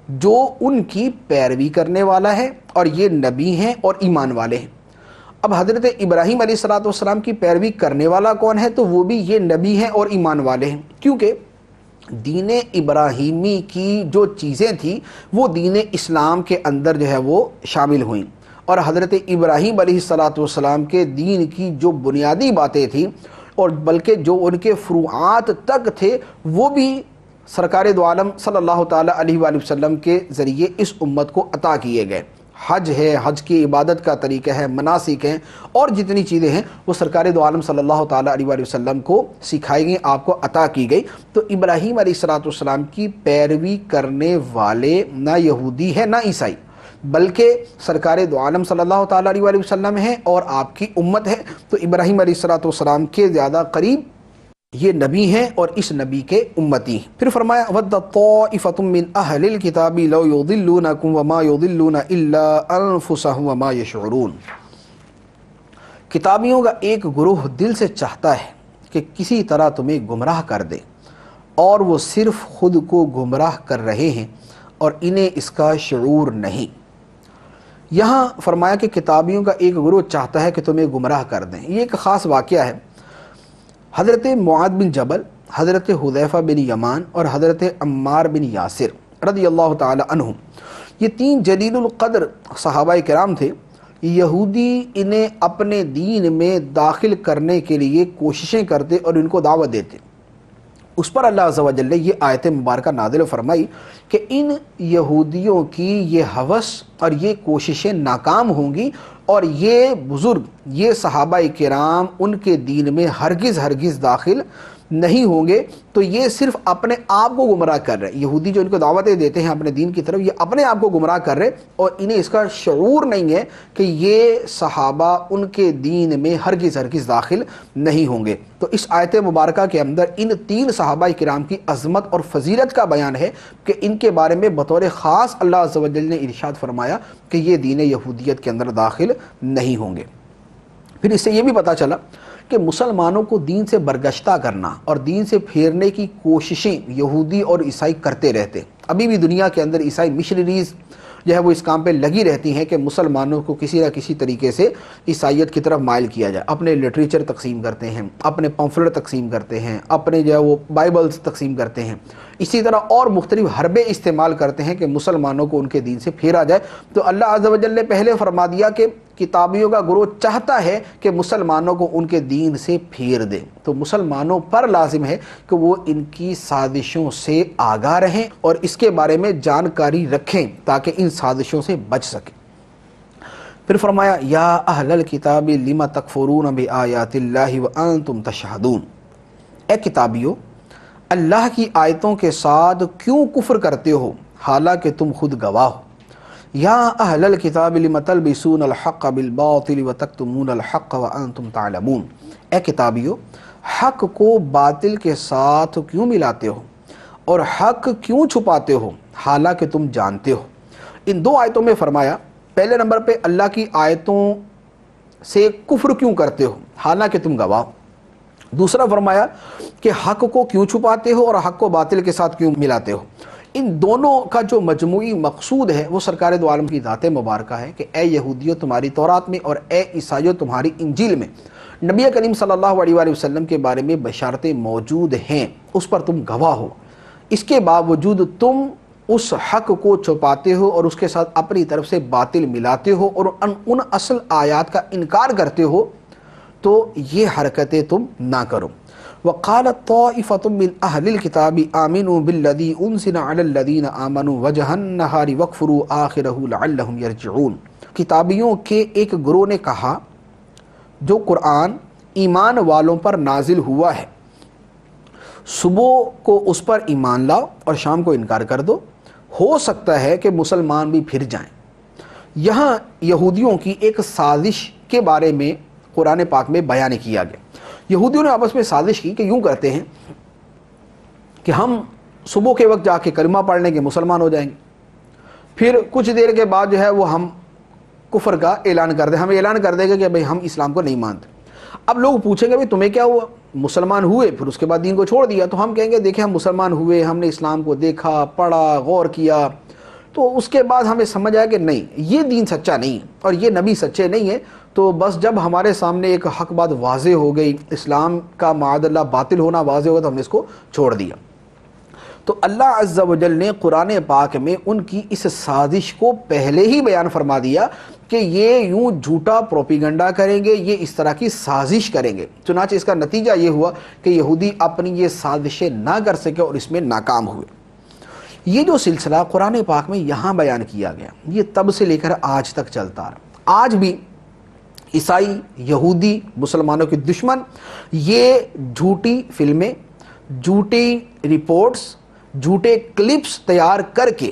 جو ان کی پیروی کرنے والا ہے، اور یہ نبی ہیں اور ایمان والے ہیں۔ اب حضرت ابراہیم علیہ السلام کی پیروی کرنے والا کون ہے؟ تو وہ بھی یہ نبی ہیں اور ایمان والے ہیں، کیونکہ دین ابراہیمی کی جو چیزیں تھیں وہ دین اسلام کے اندر جو ہے وہ شامل ہوئیں، اور حضرت ابراہیم علیہ السلام کے دین کی جو بنیادی باتیں تھیں اور بلکہ جو ان کے فروعات تک تھے وہ بھی سرکار دو عالم صلی اللہ تعالیٰ علیہ وآلہ وسلم کے ذریعے اس امت کو عطا کیے گئے۔ حج ہے، حج کی عبادت کا طریقہ ہے، مناسک ہیں، اور جتنی چیزیں ہیں وہ سرکار دو عالم صلی اللہ تعالیٰ علیہ وآلہ وسلم کو سکھائی گئی، آپ کو عطا کی گئی۔ تو ابراہیم علیہ السلام کی پیروی کرنے والے نہ یہودی ہے نہ عیسائی، بلکہ سرکار دو عالم صلی اللہ تعالیٰ علیہ وآلہ وسلم ہیں اور آپ کی امت ہے۔ تو ابراہیم علیہ السلام کے زیادہ قریب یہ نبی ہیں اور اس نبی کے امتی ہیں۔ پھر فرمایا وَدَّ طَائِفَةٌ مِّنْ أَهْلِ الْكِتَابِ لَوْ يُضِلُّونَكُمْ وَمَا يُضِلُّونَ إِلَّا أَنفُسَهُمْ وَمَا يَشْعُرُونَ، کتابیوں کا ایک گروہ دل سے چاہتا ہے کہ کسی طرح تمہیں گمراہ کر دے، اور وہ صرف خود کو گمراہ کر رہے ہیں اور انہیں اس کا شعور نہیں۔ یہاں فرمایا کہ کتابیوں کا ایک گروہ چاہتا ہے کہ تمہیں گمراہ کر دیں۔ یہ ایک خاص واقعہ ہے۔ حضرت معاذ بن جبل، حضرت حذیفہ بن یمان اور حضرت عمار بن یاسر رضی اللہ تعالی عنہم، یہ تین جلیل القدر صحابہ کرام تھے۔ یہودی انہیں اپنے دین میں داخل کرنے کے لیے کوششیں کرتے اور ان کو دعوت دیتے۔ اس پر اللہ عز و جل نے یہ آیت مبارکہ نازل فرمائی کہ ان یہودیوں کی یہ ہوس اور یہ کوششیں ناکام ہوں گی، اور یہ بزرگ، یہ صحابہ کرام ان کے دین میں ہرگز داخل نہیں ہوں گے۔ تو یہ صرف اپنے آپ کو گمراہ کر رہے، یہودی جو ان کو دعوتیں دیتے ہیں اپنے دین کی طرف، یہ اپنے آپ کو گمراہ کر رہے، اور انہیں اس کا شعور نہیں ہے کہ یہ صحابہ ان کے دین میں ہرگز داخل نہیں ہوں گے۔ تو اس آیت مبارکہ کے اندر ان تین صحابہ کرام کی عظمت اور فضیلت کا بیان ہے کہ ان کے بارے میں بطور خاص اللہ عز و جل نے ارشاد فرمایا کہ یہ دین یہودیت کے اندر داخل نہیں ہوں گے۔ پھر اس سے یہ بھی پتہ چلا کہ مسلمانوں کو دین سے برگشتہ کرنا اور دین سے پھیرنے کی کوششیں یہودی اور عیسائی کرتے رہتے۔ ابھی بھی دنیا کے اندر عیسائی مشنریز جو ہے وہ اس کام پہ لگی رہتی ہیں کہ مسلمانوں کو کسی نہ کسی طریقے سے عیسائیت کی طرف مائل کیا جائے۔ اپنے لٹریچر تقسیم کرتے ہیں، اپنے پمفلٹ تقسیم کرتے ہیں، اپنے جو ہے وہ بائبلز تقسیم کرتے ہیں، اسی طرح اور مختلف حربے استعمال کرتے ہیں کہ مسلمانوں کو ان کے دین سے پھیرا جائے۔ تو اللہ عز و جل نے پہلے فرما دیا کہ کتابیوں کا گروہ چاہتا ہے کہ مسلمانوں کو ان کے دین سے پھیر دے، تو مسلمانوں پر لازم ہے کہ وہ ان کی سازشوں سے آگاہ رہیں اور اس کے بارے میں جانکاری رکھیں تاکہ ان سازشوں سے بچ سکیں۔ پھر فرمایا یا اہل الکتاب لم تکفرون بآیات اللہ وانتم تشہدون، اے کتابیو اللہ کی آیتوں کے ساتھ کیوں کفر کرتے ہو حالانکہ تم خود گواہ ہو۔ یا اہل الکتاب لم تلبسون الحق بالباطل وتکتمون الحق وانتم تعلمون، اے کتابیو حق کو باطل کے ساتھ کیوں ملاتے ہو اور حق کیوں چھپاتے ہو حالانکہ تم جانتے ہو۔ ان دو آیتوں میں فرمایا پہلے نمبر پہ اللہ کی آیتوں سے کفر کیوں کرتے ہو حالانکہ تم گواہ ہو، دوسرا فرمایا کہ حق کو کیوں چھپاتے ہو اور حق کو باطل کے ساتھ کیوں ملاتے ہو۔ ان دونوں کا جو مجموعی مقصود ہے وہ سرکار دو عالم کی ذات مبارکہ ہے کہ اے یہودیو تمہاری تورات میں اور اے عیسائیو تمہاری انجیل میں نبی کریم صلی اللہ علیہ وآلہ وسلم کے بارے میں بشارتیں موجود ہیں، اس پر تم گواہ ہو، اس کے باوجود تم اس حق کو چھپاتے ہو اور اس کے ساتھ اپنی طرف سے باطل ملاتے ہو اور ان اصل آیات کا انکار کرتے ہو، تو یہ حرکتیں تم نہ کرو۔ وقالت طائفة من اہل الکتاب آمنوا بالذی انزل علی الذین آمنوا وجہ النہار واکفروا آخرہ لعلہم یرجعون، کتابیوں کے ایک گروہ نے کہا جو قرآن ایمان والوں پر نازل ہوا ہے صبح کو اس پر ایمان لاؤ اور شام کو انکار کر دو، ہو سکتا ہے کہ مسلمان بھی پھر جائیں۔ یہاں یہودیوں کی ایک سازش کے بارے میں قرآن پاک میں بیان کیا گیا۔ یہودیوں نے آپس میں سازش کی کہ یوں کرتے ہیں کہ ہم صبح کے وقت جا کے کلمہ پڑھ لیں گے، مسلمان ہو جائیں گے، پھر کچھ دیر کے بعد جو ہے وہ ہم کفر کا اعلان کر دیں، ہم اعلان کر دیں گے کہ بھئی ہم اسلام کو نہیں مانتے۔ اب لوگ پوچھیں گے بھئی تمہیں کیا ہوا، مسلمان ہوئے پھر اس کے بعد دین کو چھوڑ دیا، تو ہم کہیں گے دیکھیں ہم مسلمان ہوئے، ہم نے اسلام کو دیکھا، پڑھا، غور کیا، تو اس کے بعد ہمیں سمجھ آیا کہ نہیں یہ دین سچا نہیں ہے اور یہ نبی سچے نہیں ہیں۔ تو بس جب ہمارے سامنے ایک حق بات واضح ہو گئی، اسلام کا معاذ اللہ باطل ہونا واضح ہوا، تو ہم نے اس کو چھوڑ دیا۔ تو اللہ عز و جل نے قرآن پاک میں ان کی اس سازش کو پہلے ہی بیان فرما دیا کہ یہ یوں جھوٹا پروپیگنڈا کریں گے، یہ اس طرح کی سازش کریں گے۔ چنانچہ اس کا نتیجہ یہ ہوا کہ یہودی اپنی یہ سازشیں نہ کر سکے اور اس میں ناکام ہوئے۔ یہ جو سلسلہ قرآن پاک میں یہاں بیان کیا گیا یہ تب سے لے کر آج تک چلتا رہا۔ آج بھی عیسائی، یہودی، مسلمانوں کے دشمن یہ جھوٹی فلمیں، جھوٹی رپورٹس، جھوٹے کلپس تیار کر کے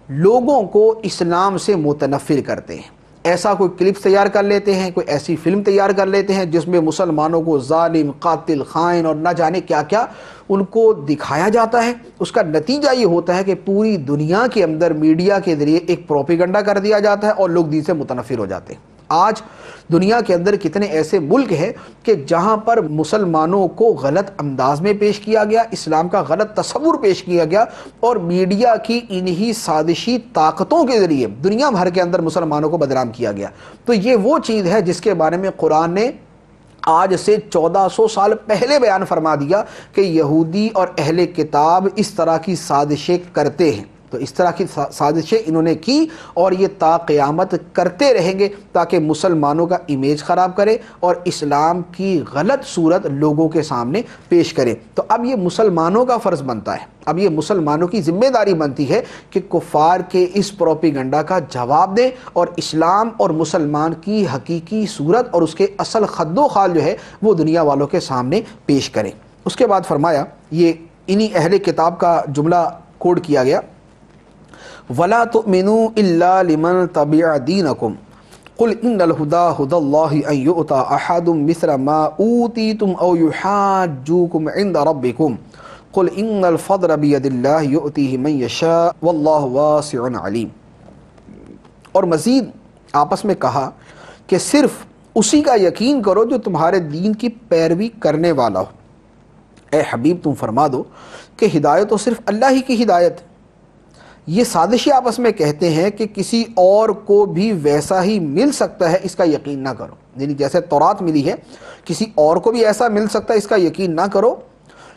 لوگوں کو اسلام سے متنفر کرتے ہیں۔ ایسا کوئی کلپس تیار کر لیتے ہیں، کوئی ایسی فلم تیار کر لیتے ہیں جس میں مسلمانوں کو ظالم، قاتل، خائن اور نہ جانے کیا کیا ان کو دکھایا جاتا ہے۔ اس کا نتیجہ یہ ہوتا ہے کہ پوری دنیا کے اندر میڈیا کے ذریعے ایک پروپیگنڈا کر دیا جاتا ہے اور لوگ دین سے متنفر ہو جاتے ہیں۔ آج دنیا کے اندر کتنے ایسے ملک ہیں کہ جہاں پر مسلمانوں کو غلط انداز میں پیش کیا گیا، اسلام کا غلط تصور پیش کیا گیا، اور میڈیا کی انہی سازشی طاقتوں کے ذریعے دنیا بھر کے اندر مسلمانوں کو بدنام کیا گیا۔ تو یہ وہ چیز ہے جس کے بارے میں قرآن نے آج سے 1400 سال پہلے بیان فرما دیا کہ یہودی اور اہل کتاب اس طرح کی سازشیں کرتے ہیں۔ تو اس طرح کی سازشیں انہوں نے کی اور یہ تا قیامت کرتے رہیں گے تاکہ مسلمانوں کا امیج خراب کرے اور اسلام کی غلط صورت لوگوں کے سامنے پیش کرے۔ تو اب یہ مسلمانوں کا فرض بنتا ہے، اب یہ مسلمانوں کی ذمہ داری بنتی ہے کہ کفار کے اس پروپیگنڈا کا جواب دیں اور اسلام اور مسلمان کی حقیقی صورت اور اس کے اصل خد و خال جو ہے وہ دنیا والوں کے سامنے پیش کریں۔ اس کے بعد فرمایا، یہ انہی اہل کتاب کا جملہ کوڈ کیا گیا، وَلَا تُؤْمِنُوا إِلَّا لِمَنْ تَبِعَ دِينَكُمْ قُلْ إِنَّ الْهُدَى هُدَى اللَّهِ أَنْ يُؤْتَى أَحَدٌ مِثْلَ مَا أُوتِيتُمْ أَوْ يُحَاجُّوكُمْ عِنْدَ رَبِّكُمْ قُلْ إِنَّ الْفَضْلَ بِيَدِ اللَّهِ يُؤْتِيهِ مَنْ يَشَاءُ وَاللَّهُ وَاسِعٌ عَلِيمٌ۔ اور مزید آپس میں کہا کہ صرف اسی کا یقین کرو جو تمہارے دین کی پیروی کرنے والا ہو۔ اے حبیب تم فرما دو کہ ہدایت تو صرف اللہ ہی کی ہدایت ہے۔ یہ سازشی آپس میں کہتے ہیں کہ کسی اور کو بھی ویسا ہی مل سکتا ہے، اس کا یقین نہ کرو، یعنی جیسے تورات ملی ہے کسی اور کو بھی ایسا مل سکتا ہے، اس کا یقین نہ کرو۔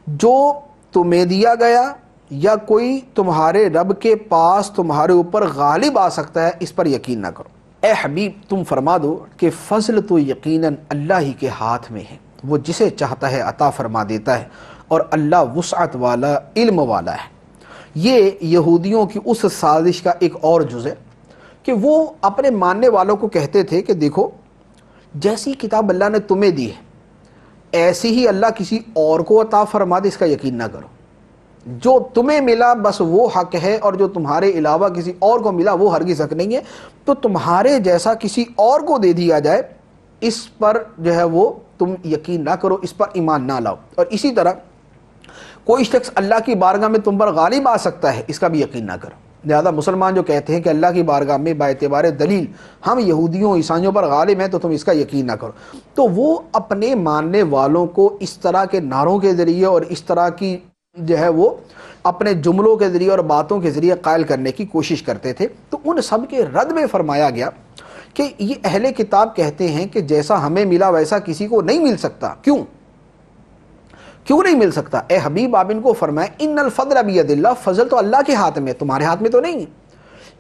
جو تمہیں دیا گیا یا کوئی تمہارے رب کے پاس تمہارے اوپر غالب آ سکتا ہے، اس پر یقین نہ کرو۔ اے حبیب تم فرما دو کہ فضل تو یقیناً اللہ ہی کے ہاتھ میں ہے، وہ جسے چاہتا ہے عطا فرما دیتا ہے، اور اللہ وسعت والا، علم والا ہے۔ یہ یہودیوں کی اس سازش کا ایک اور جز ہے کہ وہ اپنے ماننے والوں کو کہتے تھے کہ دیکھو جیسی کتاب اللہ نے تمہیں دی ہے ایسی ہی اللہ کسی اور کو عطا فرما دے، اس کا یقین نہ کرو۔ جو تمہیں ملا بس وہ حق ہے، اور جو تمہارے علاوہ کسی اور کو ملا وہ ہرگز حق نہیں ہے۔ تو تمہارے جیسا کسی اور کو دے دیا جائے، اس پر جو ہے وہ تم یقین نہ کرو، اس پر ایمان نہ لاؤ۔ اور اسی طرح کوئی شخص اللہ کی بارگاہ میں تم پر غالب آ سکتا ہے، اس کا بھی یقین نہ کرو۔ لہذا مسلمان جو کہتے ہیں کہ اللہ کی بارگاہ میں باعتبار دلیل ہم یہودیوں عیسائیوں پر غالب ہیں، تو تم اس کا یقین نہ کرو، تو وہ اپنے ماننے والوں کو اس طرح کے نعروں کے ذریعے اور اس طرح کی جو ہے وہ اپنے جملوں کے ذریعے اور باتوں کے ذریعے قائل کرنے کی کوشش کرتے تھے۔ تو ان سب کے رد میں فرمایا گیا کہ یہ اہل کتاب کہتے ہیں کہ جیسا ہمیں ملا ویسا کسی کو نہیں مل سکتا۔ کیوں نہیں مل سکتا؟ اے حبیب آپ ان کو فرمائیں ان الفضل بید اللہ، فضل تو اللہ کے ہاتھ میں، تمہارے ہاتھ میں تو نہیں ہے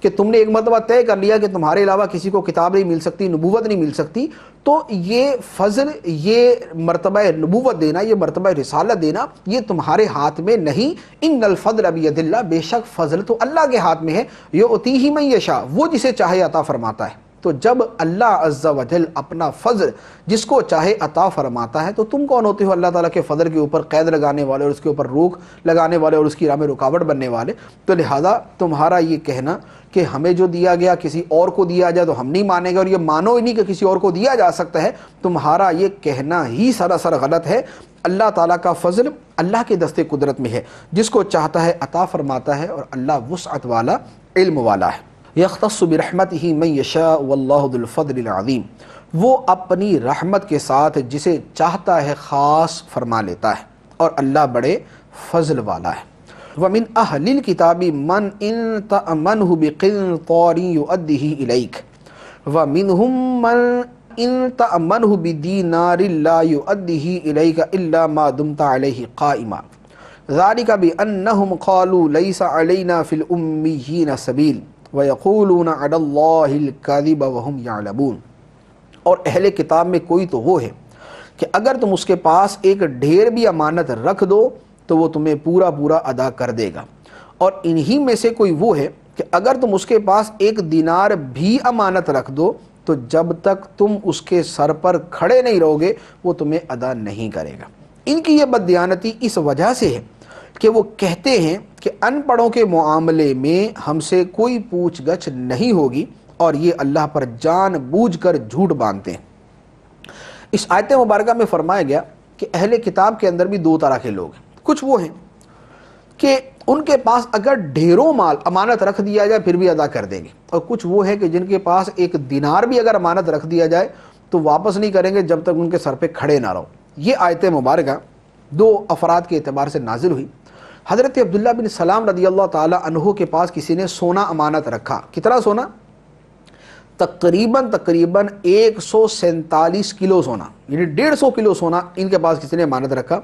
کہ تم نے ایک مرتبہ طے کر لیا کہ تمہارے علاوہ کسی کو کتاب نہیں مل سکتی، نبوت نہیں مل سکتی، تو یہ فضل، یہ مرتبہ نبوت دینا، یہ مرتبہ رسالت دینا، یہ تمہارے ہاتھ میں نہیں۔ ان الفضل بید اللہ، بے شک فضل تو اللہ کے ہاتھ میں ہے، یؤتیہ من یشاء، وہ جسے چاہے عطا فرماتا ہے۔ تو جب اللہ عز و جل اپنا فضل جس کو چاہے عطا فرماتا ہے، تو تم کون ہوتے ہو اللہ تعالیٰ کے فضل کے اوپر قید لگانے والے اور اس کے اوپر روک لگانے والے اور اس کی راہ میں رکاوٹ بننے والے؟ تو لہذا تمہارا یہ کہنا کہ ہمیں جو دیا گیا کسی اور کو دیا جائے تو ہم نہیں مانیں گے، اور یہ مانو ہی نہیں کہ کسی اور کو دیا جا سکتا ہے، تمہارا یہ کہنا ہی سراسر غلط ہے۔ اللہ تعالیٰ کا فضل اللہ کے دستے قدرت میں ہے، جس کو چاہتا ہے عطا فرماتا ہے، اور اللہ وسعت والا، علم والا ہے۔ یختص برحمتہ من یشاء واللہ ذو الفضل العظیم، وہ اپنی رحمت کے ساتھ جسے چاہتا ہے خاص فرما لیتا ہے، اور اللہ بڑے فضل والا ہے۔ ومن اہل الکتاب من ان تأمنہ بقنطار یؤدہ الیک ومنہم من ان تأمنہ بدینار لا یؤدہ الیک الا ما دمت علیہ قائما ذلک بانہم قالوا لیس علینا فی الامیین سبیل وَيَقُولُونَ عَلَى اللَّهِ الْكَذِبَ وَهُمْ يَعْلَمُونَ۔ اور اہل کتاب میں کوئی تو وہ ہے کہ اگر تم اس کے پاس ایک ڈھیر بھی امانت رکھ دو تو وہ تمہیں پورا پورا ادا کر دے گا، اور انہی میں سے کوئی وہ ہے کہ اگر تم اس کے پاس ایک دینار بھی امانت رکھ دو تو جب تک تم اس کے سر پر کھڑے نہیں رہو گے وہ تمہیں ادا نہیں کرے گا۔ ان کی یہ بددیانتی اس وجہ سے ہے کہ وہ کہتے ہیں کہ ان پڑھوں کے معاملے میں ہم سے کوئی پوچھ گچھ نہیں ہوگی، اور یہ اللہ پر جان بوجھ کر جھوٹ باندھتے ہیں۔ اس آیت مبارکہ میں فرمایا گیا کہ اہل کتاب کے اندر بھی دو طرح کے لوگ ہیں۔ کچھ وہ ہیں کہ ان کے پاس اگر ڈھیروں مال امانت رکھ دیا جائے پھر بھی ادا کر دیں گے، اور کچھ وہ ہے کہ جن کے پاس ایک دینار بھی اگر امانت رکھ دیا جائے تو واپس نہیں کریں گے جب تک ان کے سر پہ کھڑے نہ رہو۔ یہ آیت مبارکہ دو افراد کے اعتبار سے نازل ہوئی۔ حضرت عبداللہ بن سلام رضی اللہ تعالی عنہ کے پاس کسی نے سونا امانت رکھا۔ کتنا سونا؟ تقریباً 147 کلو سونا، یعنی 150 کلو سونا ان کے پاس کسی نے امانت رکھا۔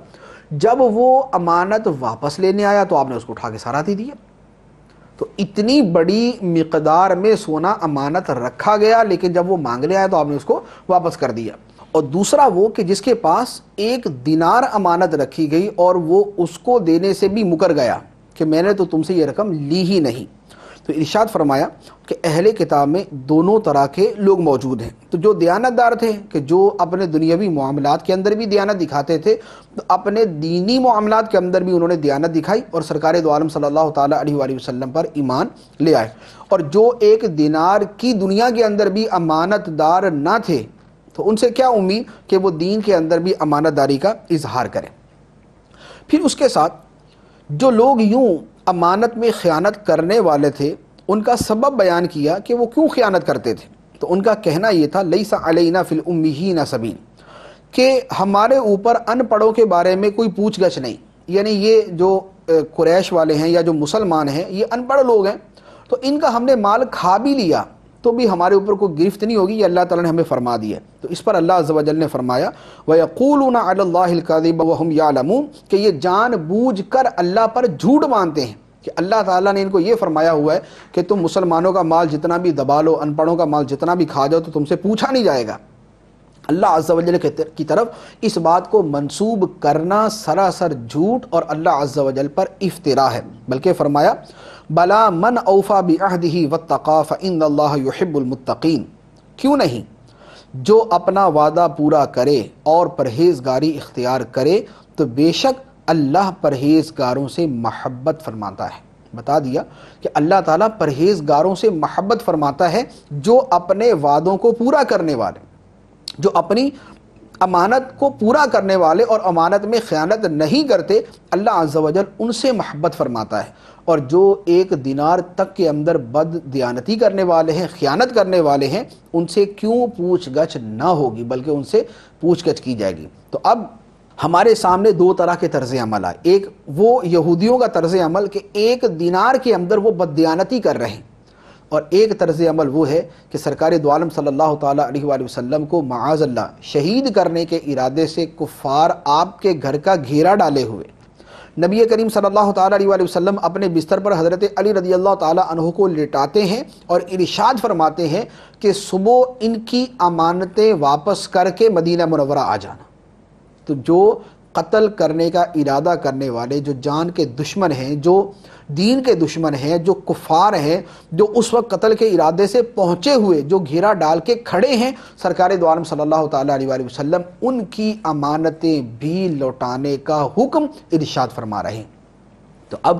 جب وہ امانت واپس لینے آیا تو آپ نے اس کو اٹھا کے سارا دے دیا۔ تو اتنی بڑی مقدار میں سونا امانت رکھا گیا، لیکن جب وہ مانگنے آیا تو آپ نے اس کو واپس کر دیا۔ اور دوسرا وہ کہ جس کے پاس 1 دینار امانت رکھی گئی اور وہ اس کو دینے سے بھی مکر گیا کہ میں نے تو تم سے یہ رقم لی ہی نہیں۔ تو ارشاد فرمایا کہ اہل کتاب میں دونوں طرح کے لوگ موجود ہیں۔ تو جو دیانت دار تھے کہ جو اپنے دنیاوی معاملات کے اندر بھی دیانت دکھاتے تھے، تو اپنے دینی معاملات کے اندر بھی انہوں نے دیانت دکھائی اور سرکار دو عالم صلی اللہ تعالیٰ علیہ وآلہ وسلم پر ایمان لے آئے۔ اور جو 1 دینار کی دنیا کے اندر بھی امانت دار نہ تھے تو ان سے کیا امید کہ وہ دین کے اندر بھی امانت داری کا اظہار کریں۔ پھر اس کے ساتھ جو لوگ یوں امانت میں خیانت کرنے والے تھے ان کا سبب بیان کیا کہ وہ کیوں خیانت کرتے تھے۔ تو ان کا کہنا یہ تھا لیس علینا فی الامیین سبیل، کہ ہمارے اوپر ان پڑھوں کے بارے میں کوئی پوچھ گچھ نہیں، یعنی یہ جو قریش والے ہیں یا جو مسلمان ہیں یہ ان پڑھ لوگ ہیں، تو ان کا ہم نے مال کھا بھی لیا تو بھی ہمارے اوپر کوئی گرفت نہیں ہوگی، یہ اللہ تعالیٰ نے ہمیں فرما دیا ہے۔ تو اس پر اللہ عز و جل نے فرمایا وَيَقُولُونَ عَلَى اللَّهِ الْكَذِبَ وَهُمْ يَعْلَمُونَ، کہ یہ جان بوجھ کر اللہ پر جھوٹ مانتے ہیں کہ اللہ تعالیٰ نے ان کو یہ فرمایا ہوا ہے کہ تم مسلمانوں کا مال جتنا بھی دبا لو، ان پڑھوں کا مال جتنا بھی کھا جاؤ تو تم سے پوچھا نہیں جائے گا۔ اللہ عز و جل کی طرف اس بات کو منسوب کرنا سراسر جھوٹ اور اللہ عز و جل پر افتراء ہے، بلکہ فرمایا بلا من اوفا بعہدہ واتقی فإن اللہ یحب المتقین، کیوں نہیں جو اپنا وعدہ پورا کرے اور پرہیزگاری اختیار کرے تو بے شک اللہ پرہیزگاروں سے محبت فرماتا ہے۔ بتا دیا کہ اللہ تعالیٰ پرہیزگاروں سے محبت فرماتا ہے، جو اپنے وعدوں کو پورا کرنے والے، جو اپنی امانت کو پورا کرنے والے اور امانت میں خیانت نہیں کرتے، اللہ عز و جل ان سے محبت فرماتا ہے۔ اور جو 1 دینار تک کے اندر بد دیانتی کرنے والے ہیں، خیانت کرنے والے ہیں، ان سے کیوں پوچھ گچھ نہ ہوگی بلکہ ان سے پوچھ گچھ کی جائے گی۔ تو اب ہمارے سامنے 2 طرح کے طرز عمل آئے، ایک وہ یہودیوں کا طرز عمل کہ 1 دینار کے اندر وہ بد دیانتی کر رہے ہیں، اور ایک طرز عمل وہ ہے کہ سرکار دو عالم صلی اللہ تعالیٰ علیہ وآلہ وسلم کو معاذ اللہ شہید کرنے کے ارادے سے کفار آپ کے گھر کا گھیرا ڈالے ہوئے نبی کریم صلی اللہ تعالیٰ علیہ وآلہ وسلم اپنے بستر پر حضرت علی رضی اللہ تعالیٰ عنہ کو لٹاتے ہیں اور ارشاد فرماتے ہیں کہ صبح ان کی امانتیں واپس کر کے مدینہ منورہ آ جانا۔ تو جو قتل کرنے کا ارادہ کرنے والے، جو جان کے دشمن ہیں، جو دین کے دشمن ہیں، جو کفار ہیں، جو اس وقت قتل کے ارادے سے پہنچے ہوئے، جو گھیرا ڈال کے کھڑے ہیں سرکار دو عالم صلی اللہ تعالیٰ علیہ وآلہ وسلم، ان کی امانتیں بھی لوٹانے کا حکم ارشاد فرما رہے ہیں۔ تو اب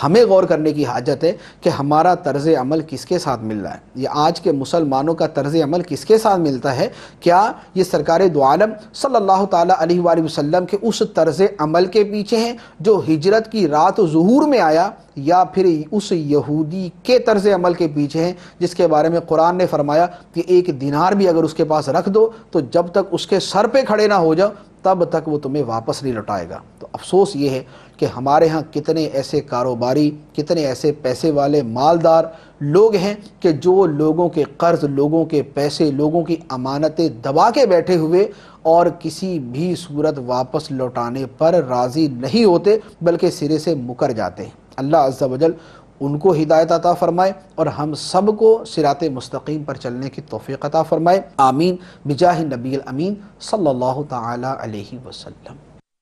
ہمیں غور کرنے کی حاجت ہے کہ ہمارا طرز عمل کس کے ساتھ مل رہا ہے، یہ آج کے مسلمانوں کا طرز عمل کس کے ساتھ ملتا ہے؟ کیا یہ سرکار دو عالم صلی اللہ تعالیٰ علیہ وآلہ وسلم کے اس طرز عمل کے پیچھے ہیں جو ہجرت کی رات ظہور میں آیا، یا پھر اس یہودی کے طرز عمل کے پیچھے ہیں جس کے بارے میں قرآن نے فرمایا کہ 1 دینار بھی اگر اس کے پاس رکھ دو تو جب تک اس کے سر پہ کھڑے نہ ہو جاؤ تب تک وہ تمہیں واپس نہیں لوٹائے گا۔ تو افسوس یہ ہے کہ ہمارے ہاں کتنے ایسے کاروباری، کتنے ایسے پیسے والے مالدار لوگ ہیں کہ جو لوگوں کے قرض، لوگوں کے پیسے، لوگوں کی امانتیں دبا کے بیٹھے ہوئے اور کسی بھی صورت واپس لوٹانے پر راضی نہیں ہوتے بلکہ سرے سے مکر جاتے ہیں۔ اللہ عز و جل ان کو ہدایت عطا فرمائے اور ہم سب کو صراط مستقیم پر چلنے کی توفیق عطا فرمائے، آمین بجاہ نبی الامین صلی اللہ تعالی علیہ وسلم۔